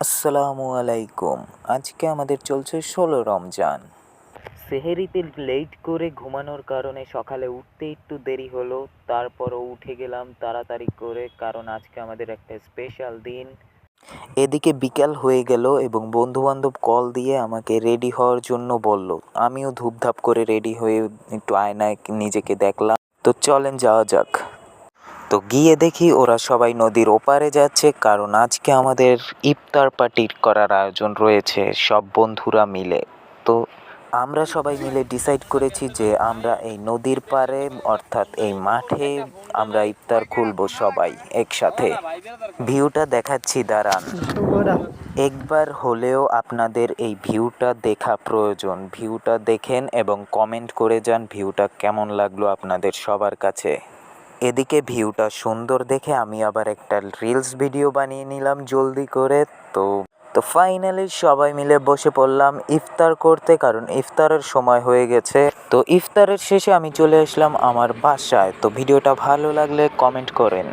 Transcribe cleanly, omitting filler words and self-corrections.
আসসালামু আলাইকুম। আজকে আমাদের চলছে ১৬ রমজান। সেহেরিতে লেট করে ঘুমানোর কারণে সকালে উঠতে একটু দেরি হলো, তারপরও উঠে গেলাম তাড়াতাড়ি করে, কারণ আজকে আমাদের একটা স্পেশাল দিন। এদিকে বিকাল হয়ে গেল এবং বন্ধুবান্ধব কল দিয়ে আমাকে রেডি হওয়ার জন্য বলল। আমিও ধুপধাপ করে রেডি হয়ে একটু আয়নায় নিজেকে দেখলাম। তো চলেন যাওয়া যাক। তো গিয়ে দেখি ওরা সবাই নদীর ওপারে যাচ্ছে, কারণ আজকে আমাদের ইফতার পার্টি করার আয়োজন রয়েছে সব বন্ধুরা মিলে। তো আমরা সবাই মিলে ডিসাইড করেছি যে আমরা এই নদীর পাড়ে, অর্থাৎ এই মাঠে আমরা ইফতার খুলবো সবাই একসাথে। ভিউটা দেখাচ্ছি, দাঁড়ান। একবার হলেও আপনাদের এই ভিউটা দেখা প্রয়োজন। ভিউটা দেখেন এবং কমেন্ট করে যান ভিউটা কেমন লাগলো আপনাদের সবার কাছে। এদিকে ভিউটা সুন্দর দেখে আমি আবার একটা রিলস ভিডিও বানিয়ে নিলাম জলদি করে। তো ফাইনালি সবাই মিলে বসে পড়লাম ইফতার করতে, কারণ ইফতারের সময় হয়ে গেছে। তো ইফতারের শেষে আমি চলে আসলাম আমার বাসায়। তো ভিডিওটা ভালো লাগলে কমেন্ট করেন।